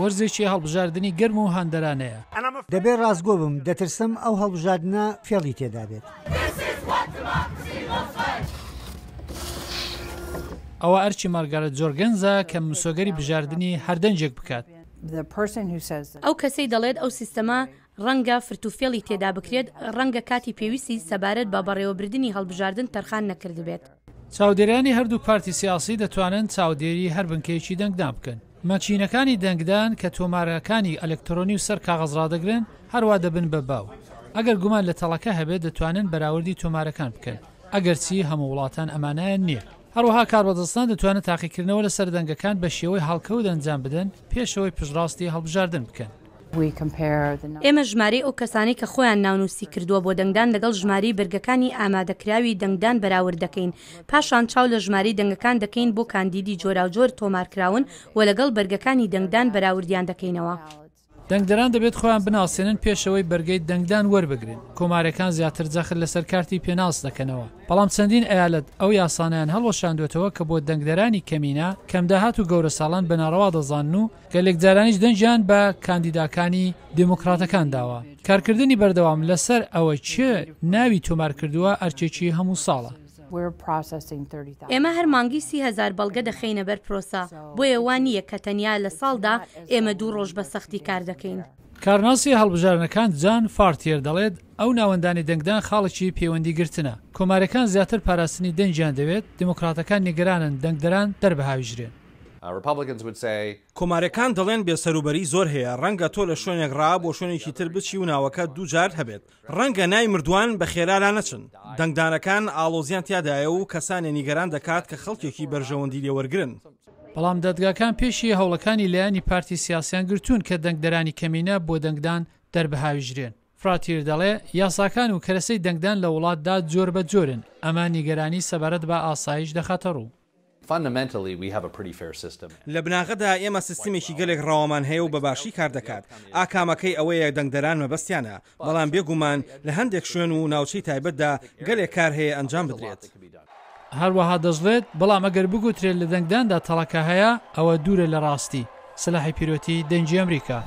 وەرزێکی هەڵبژاردننی گەرم و هەندەرانەیە. دەبێت ڕازگۆ بم دەترسم ئەو هەڵبژاردنە فێڵی تێدا بێت. ئەوە ئەرچی مارگارەت جۆرگەنزە کە مسۆگەری بژاردننی هەردەنجێک بکات. ئەو کەسەی دەڵێت ئەو سیستەمە ڕەنگە فرتوفێڵی تێدا بکرێت ڕەنگە کاتی پێویستی سەبارەت بە بەڕێوەبردننی هەڵبژاردن تەرخان نەکردبێت. چاودێرانی هەردوو پارتی سیاسی دەتوانن چاودێری هەر بنکەیەکی دەنگدان بکەن. ماچینەکانی دەنگدان کە تۆمارەکانی ئەلکترۆنی و سەر کاغەزڕادەگرن هەروە دەبن بە باو. ئەگەر گومان لە تەڵەکە هەبێت دەتوانن بەراوردی تۆمارەکان بکەن. ئەگەرچی هەموو وڵاتان ئەمانایان نییە. هەروەها کاربەدەستان دەتوانێت تاقیکردنەوە لەسەر دەنگەکان بە شێوەی هەڵکەوت ئەنجام بدەن پێشەوەی پشتڕاستی هەڵبژاردن بکەن. ئێمە ژمارەی ئەو کەسانی کە خۆیان ناونووسی کردووە بۆ دەنگدان لەگەڵ ژماری بەرگەکانی ئامادەکراوی دەنگدان بەراورد دەکەین. پاشان چاو لە ژماری دەنگەکان دەکەین بۆ کاندیدی جۆراوجۆر تۆمارکراون و لەگەڵ بەرگەکانی دەنگدان بەراوردیان دەکەینەوە. دەنگدەران دەبێت خۆیان بناسێنن پێشەوەی بەرگەی دەنگدان وەربگرن. کۆمارەکان زیاتر جەخت لەسەر کارتی پێناس دەکەنەوە. بەڵام چەندین ئەیالەت ئەو یاسانیان هەڵوەشاندوێتەوە کە بۆ دەنگدەرانی کەمینە کەم داهات و گەورە ساڵان بەناڕەوا دەزانن و گەلێک جارانیش دەنجیان بە کاندیداکانی دموکراتەکان داوە. کارکردنی بەردەوام لەسەر ئەوە چێ ناوی تۆمار کردووە ئەرچێکی هەموو ساڵە. ئێمە هەر مانگی 30,000 بەڵگە دەخینە بەر پرۆسا بۆیە وانییە کە تەنیا لە ساڵدا ئێمە 2 ڕۆژ بە سەختی کار دەکەین. کارناسی هەڵبژارنەکان جان فارتیێر دەڵێت ئەو ناوەندانی دەنگدان خاڵێکی پەیوەندی گرتنە. کۆمارەکان زیاتر پاراستنی دەنجیان دەوێت دموکراتەکان نیگەرانن دەنگدەران دەربەهاویژرێن. کۆمارەکان دەڵێن بێسەروبەری زۆر هەیە ڕەنگە تۆ لە شوێنێک ڕا بۆ شوێنێکی تر بچی و ناوەکە 2 جار هەبێت ڕەنگە نای مردووان بە خێرالا نەچن. دەنگدانەکان ئاڵۆزیان تیادایە و کەسانی نیگەران دەکات کە خەڵکێکی بەرژەوەندی لێوەرگرن. بەڵام دەدگاکان پێشی هەوڵەکانی لایەنی پارتی سیاسیان گرتوون کە دەنگدەرانی کەمینە بۆ دەنگدان دەربەهاویژرێن. فراتیر دەڵێ یاساکان و کەرەسەی دەنگدان لە وڵاتدا جۆر بە جۆرن ئەمە نیگەرانی سەبارەت بە ئاسایش دەخاتە ڕوو. لە بناغەدا ئێمە سیستمێکی گەلێک ڕاوەمان هەیە و بەباشی کار دەکات. ئاکامەکەی ئەوەیە دەنگدەران مەبەستیانە بەڵام بێگومان لە هەندێک شوێن و ناوچەی تایبەتدا گەلێک کار هەیە ئەنجام بدرێت. هەروەها دەژڵێت بەڵام ئەگەر بگوترێت لە دەنگداندا تەڵەکە هەیە ئەوە دوورە لە ڕاستی. سلاحی پیرۆتی دەنجی ئەمریکا.